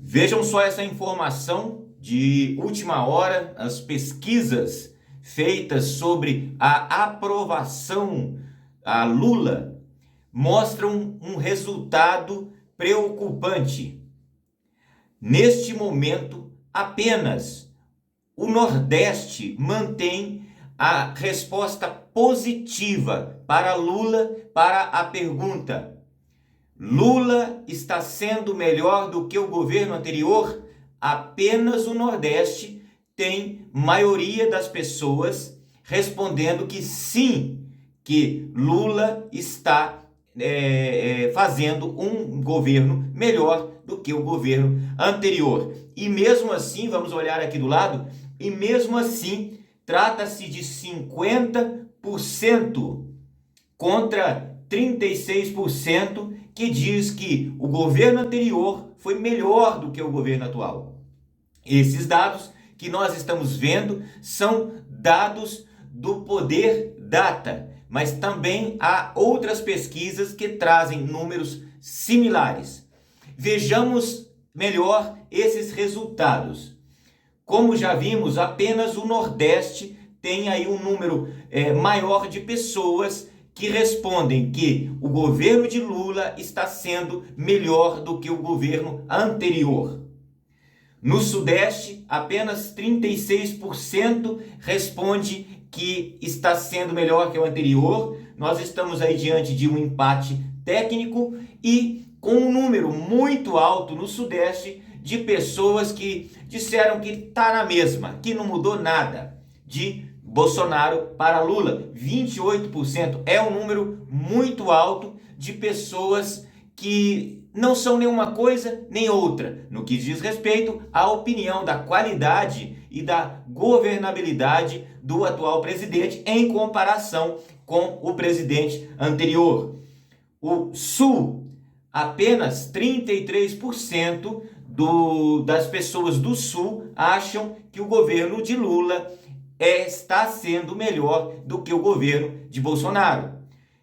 Vejam só essa informação de última hora, as pesquisas feitas sobre a aprovação a Lula mostram um resultado preocupante. Neste momento, apenas o Nordeste mantém a resposta positiva para Lula para a pergunta: Lula está sendo melhor do que o governo anterior? Apenas o Nordeste tem maioria das pessoas respondendo que sim, que Lula está fazendo um governo melhor do que o governo anterior. E mesmo assim, vamos olhar aqui do lado, e mesmo assim, trata-se de 50% contra 36% que diz que o governo anterior foi melhor do que o governo atual. Esses dados que nós estamos vendo são dados do Poder Data, mas também há outras pesquisas que trazem números similares. Vejamos melhor esses resultados. Como já vimos, apenas o Nordeste tem aí um número maior de pessoas que respondem que o governo de Lula está sendo melhor do que o governo anterior. No Sudeste, apenas 36% responde que está sendo melhor que o anterior. Nós estamos aí diante de um empate técnico e com um número muito alto no Sudeste de pessoas que disseram que está na mesma, que não mudou nada, de Bolsonaro para Lula. 28% é um número muito alto de pessoas que não são nenhuma coisa nem outra, no que diz respeito à opinião da qualidade e da governabilidade do atual presidente em comparação com o presidente anterior. O Sul, apenas 33% das pessoas do Sul acham que o governo de Lula está sendo melhor do que o governo de Bolsonaro,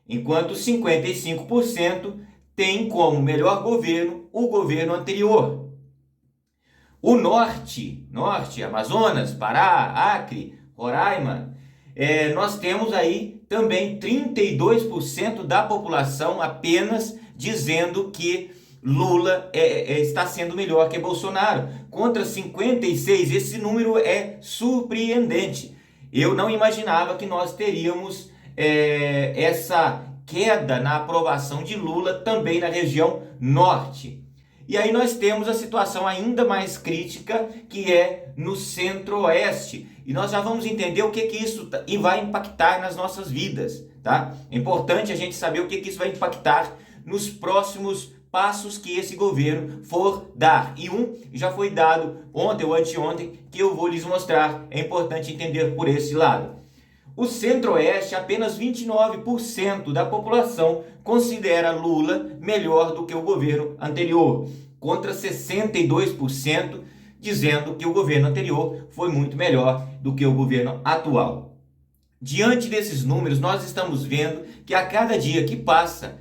enquanto 55% tem como melhor governo o governo anterior. O Norte, Amazonas, Pará, Acre, Roraima, nós temos aí também 32% da população apenas dizendo que Lula está sendo melhor que Bolsonaro, contra 56%. Esse número é surpreendente. Eu não imaginava que nós teríamos essa queda na aprovação de Lula também na região norte. E aí nós temos a situação ainda mais crítica, que é no centro-oeste. E nós já vamos entender o que isso vai impactar nas nossas vidas, tá? É importante a gente saber o que isso vai impactar nos próximos passos que esse governo for dar. E um já foi dado ontem ou anteontem, que eu vou lhes mostrar. É importante entender por esse lado. O Centro-Oeste, apenas 29% da população considera Lula melhor do que o governo anterior, contra 62% dizendo que o governo anterior foi muito melhor do que o governo atual. Diante desses números, nós estamos vendo que a cada dia que passa,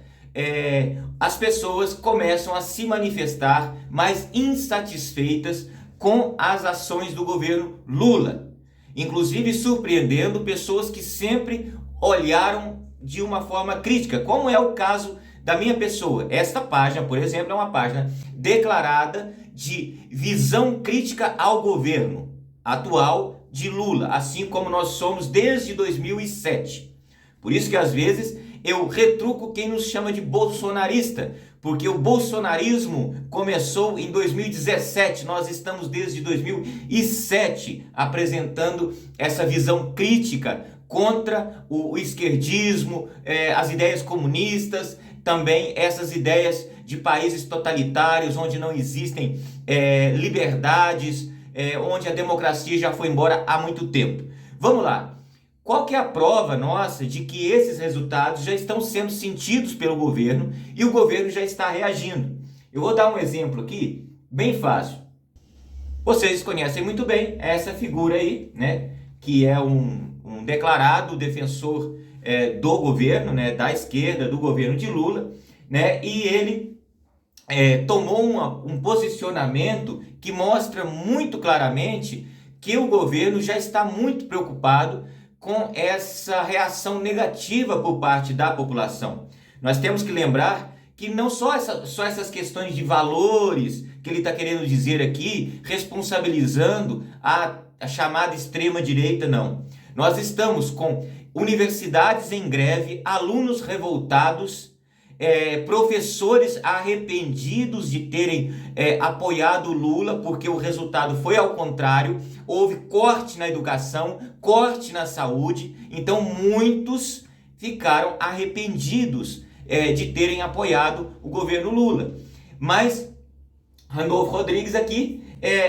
as pessoas começam a se manifestar mais insatisfeitas com as ações do governo Lula, inclusive surpreendendo pessoas que sempre olharam de uma forma crítica, como é o caso da minha pessoa. Esta página, por exemplo, é uma página declarada de visão crítica ao governo atual de Lula, assim como nós somos desde 2007. Por isso que às vezes eu retruco quem nos chama de bolsonarista, porque o bolsonarismo começou em 2017, nós estamos desde 2007 apresentando essa visão crítica contra o esquerdismo, as ideias comunistas, também essas ideias de países totalitários onde não existem liberdades, onde a democracia já foi embora há muito tempo. Vamos lá. Qual que é a prova nossa de que esses resultados já estão sendo sentidos pelo governo e o governo já está reagindo? Eu vou dar um exemplo aqui, bem fácil. Vocês conhecem muito bem essa figura aí, né? Que é um declarado defensor do governo, né? Da esquerda, do governo de Lula, né? E ele tomou um posicionamento que mostra muito claramente que o governo já está muito preocupado com essa reação negativa por parte da população. Nós temos que lembrar que não só essas questões de valores que ele está querendo dizer aqui, responsabilizando a chamada extrema-direita, não. Nós estamos com universidades em greve, alunos revoltados, professores arrependidos de terem apoiado Lula, porque o resultado foi ao contrário, houve corte na educação, corte na saúde, então muitos ficaram arrependidos de terem apoiado o governo Lula. Mas Randolfo Rodrigues aqui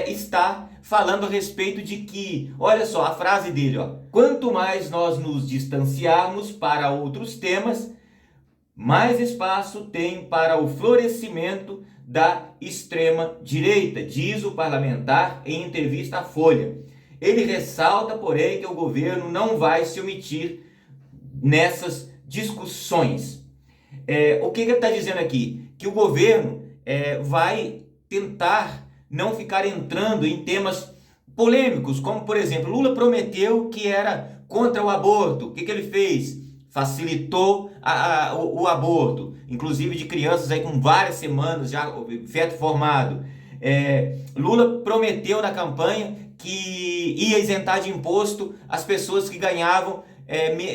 está falando a respeito de que, olha só, a frase dele, ó, quanto mais nós nos distanciarmos para outros temas, mais espaço tem para o florescimento da extrema-direita, diz o parlamentar em entrevista à Folha. Ele ressalta, porém, que o governo não vai se omitir nessas discussões. O que ele está dizendo aqui? Que o governo vai tentar não ficar entrando em temas polêmicos, como, por exemplo, Lula prometeu que era contra o aborto. O que ele fez? Facilitou o aborto, inclusive de crianças aí com várias semanas já feto formado. Lula prometeu na campanha que ia isentar de imposto as pessoas que ganhavam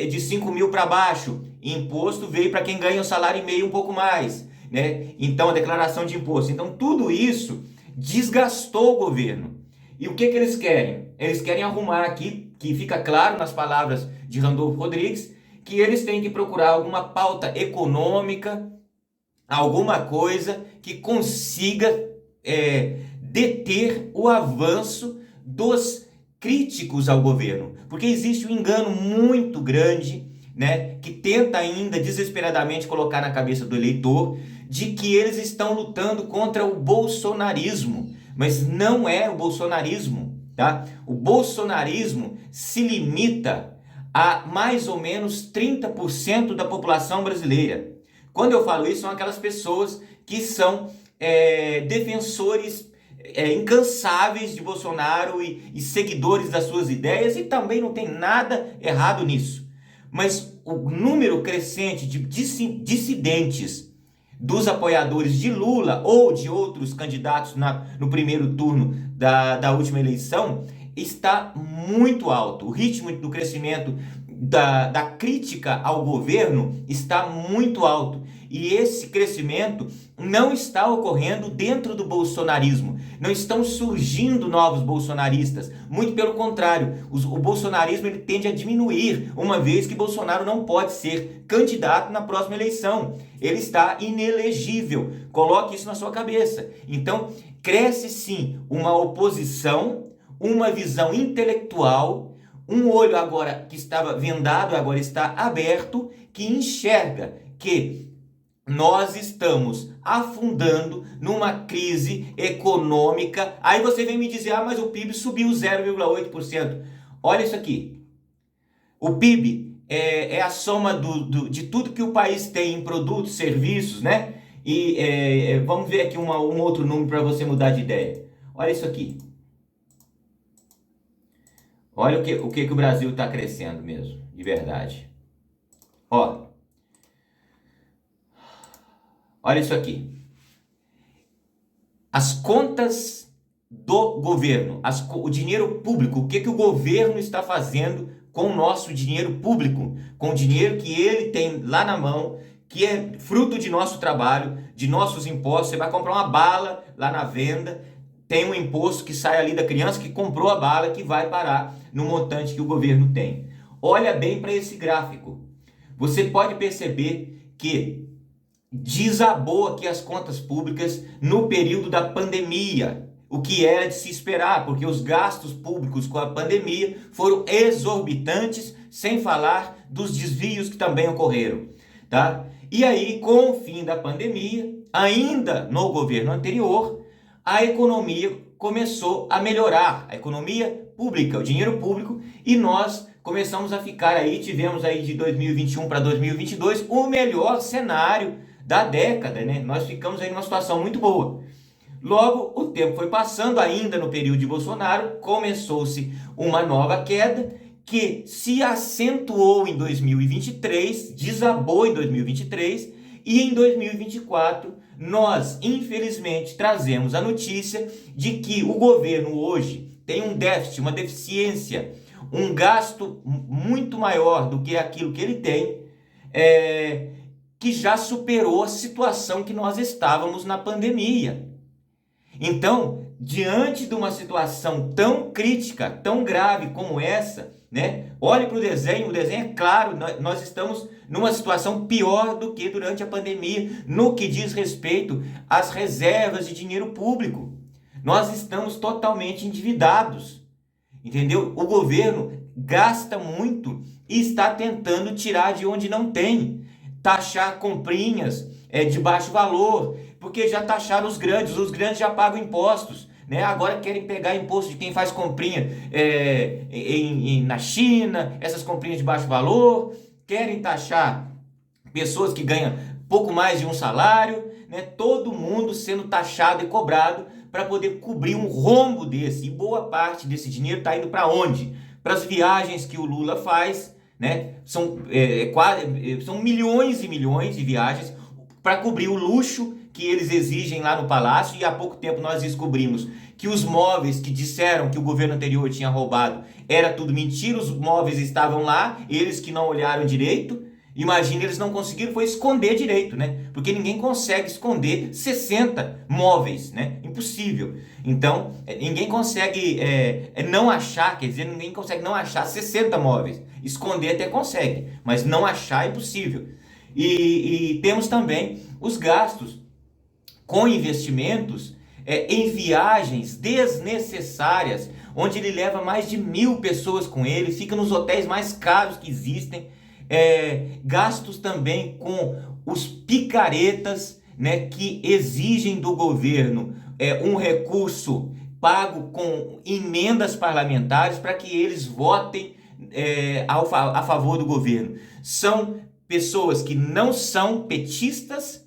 de 5 mil para baixo. Imposto veio para quem ganha um salário e meio, um pouco mais, né? Então, a declaração de imposto. Então, tudo isso desgastou o governo. E o que eles querem? Eles querem arrumar aqui, que fica claro nas palavras de Randolfo Rodrigues, que eles têm que procurar alguma pauta econômica, alguma coisa que consiga deter o avanço dos críticos ao governo. Porque existe um engano muito grande, né, que tenta ainda desesperadamente colocar na cabeça do eleitor de que eles estão lutando contra o bolsonarismo. Mas não é o bolsonarismo, tá? O bolsonarismo se limita a mais ou menos 30% da população brasileira. Quando eu falo isso, são aquelas pessoas que são defensores incansáveis de Bolsonaro e seguidores das suas ideias, e também não tem nada errado nisso. Mas o número crescente de dissidentes dos apoiadores de Lula ou de outros candidatos no primeiro turno da última eleição está muito alto. O ritmo do crescimento da crítica ao governo está muito alto. E esse crescimento não está ocorrendo dentro do bolsonarismo. Não estão surgindo novos bolsonaristas. Muito pelo contrário, o bolsonarismo ele tende a diminuir, uma vez que Bolsonaro não pode ser candidato na próxima eleição. Ele está inelegível. Coloque isso na sua cabeça. Então, cresce sim uma oposição, uma visão intelectual, um olho agora que estava vendado, agora está aberto, que enxerga que nós estamos afundando numa crise econômica. Aí você vem me dizer, mas o PIB subiu 0,8%. Olha isso aqui. O PIB é a soma de tudo que o país tem em produtos, serviços, né? E vamos ver aqui um outro número para você mudar de ideia. Olha isso aqui. Olha o que o Brasil está crescendo mesmo, de verdade. Olha isso aqui. As contas do governo, o dinheiro público, o que o governo está fazendo com o nosso dinheiro público, com o dinheiro que ele tem lá na mão, que é fruto de nosso trabalho, de nossos impostos. Você vai comprar uma bala lá na venda, tem um imposto que sai ali da criança que comprou a bala, que vai parar no montante que o governo tem. Olha bem para esse gráfico. Você pode perceber que desabou aqui as contas públicas no período da pandemia, o que era de se esperar, porque os gastos públicos com a pandemia foram exorbitantes, sem falar dos desvios que também ocorreram, tá? E aí, com o fim da pandemia, ainda no governo anterior, a economia começou a melhorar, a economia pública, o dinheiro público, e nós começamos a ficar aí, tivemos aí de 2021 para 2022 o melhor cenário da década, né? Nós ficamos aí numa situação muito boa. Logo, o tempo foi passando, ainda no período de Bolsonaro, começou-se uma nova queda que se acentuou em 2023, desabou em 2023 e em 2024 nós, infelizmente, trazemos a notícia de que o governo hoje tem um déficit, uma deficiência, um gasto muito maior do que aquilo que ele tem, que já superou a situação que nós estávamos na pandemia. Então, diante de uma situação tão crítica, tão grave como essa, né? Olhe para o desenho é claro, nós estamos numa situação pior do que durante a pandemia, no que diz respeito às reservas de dinheiro público. Nós estamos totalmente endividados, entendeu? O governo gasta muito e está tentando tirar de onde não tem, taxar comprinhas de baixo valor, porque já taxaram os grandes já pagam impostos, né? Agora querem pegar imposto de quem faz comprinha na China, essas comprinhas de baixo valor, querem taxar pessoas que ganham pouco mais de um salário, né? Todo mundo sendo taxado e cobrado para poder cobrir um rombo desse, e boa parte desse dinheiro está indo para onde? Para as viagens que o Lula faz, né? São milhões e milhões de viagens para cobrir o luxo que eles exigem lá no Palácio, e há pouco tempo nós descobrimos que os móveis que disseram que o governo anterior tinha roubado era tudo mentira, os móveis estavam lá, eles que não olharam direito. Imagina, eles não conseguiram foi esconder direito, né? Porque ninguém consegue esconder 60 móveis, né? Impossível. Então, ninguém consegue não achar, quer dizer, ninguém consegue não achar 60 móveis. Esconder até consegue, mas não achar é impossível. E temos também os gastos com investimentos em viagens desnecessárias, onde ele leva mais de 1.000 pessoas com ele, fica nos hotéis mais caros que existem, gastos também com os picaretas, né, que exigem do governo um recurso pago com emendas parlamentares para que eles votem a favor do governo. São pessoas que não são petistas,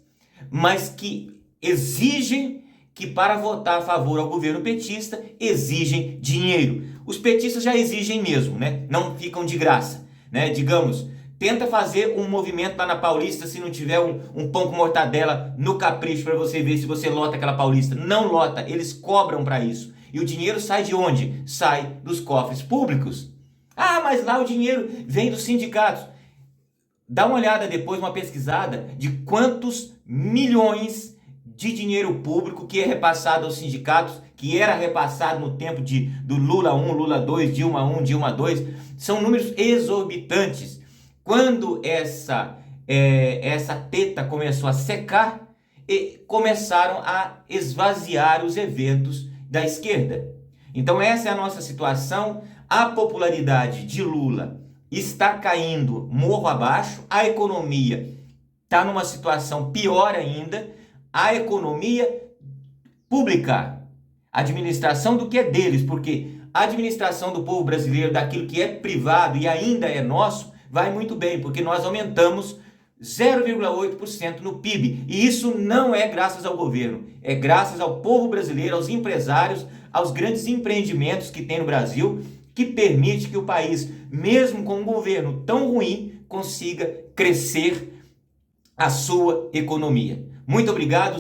mas que exigem que para votar a favor ao governo petista, exigem dinheiro. Os petistas já exigem mesmo, né? Não ficam de graça, né? Digamos, tenta fazer um movimento lá na Paulista, se não tiver um pão com mortadela no Capricho, para você ver se você lota aquela Paulista. Não lota, eles cobram para isso. E o dinheiro sai de onde? Sai dos cofres públicos. Ah, mas lá o dinheiro vem dos sindicatos. Dá uma olhada depois, uma pesquisada de quantos milhões de dinheiro público que é repassado aos sindicatos, que era repassado no tempo do Lula 1, Lula 2, Dilma 1, Dilma 2. São números exorbitantes. Quando essa teta começou a secar, começaram a esvaziar os eventos da esquerda. Então essa é a nossa situação. A popularidade de Lula está caindo morro abaixo, a economia está numa situação pior ainda, a economia pública, a administração do que é deles, porque a administração do povo brasileiro, daquilo que é privado e ainda é nosso, vai muito bem, porque nós aumentamos 0,8% no PIB, e isso não é graças ao governo, é graças ao povo brasileiro, aos empresários, aos grandes empreendimentos que tem no Brasil, que permite que o país, mesmo com um governo tão ruim, consiga crescer a sua economia. Muito obrigado.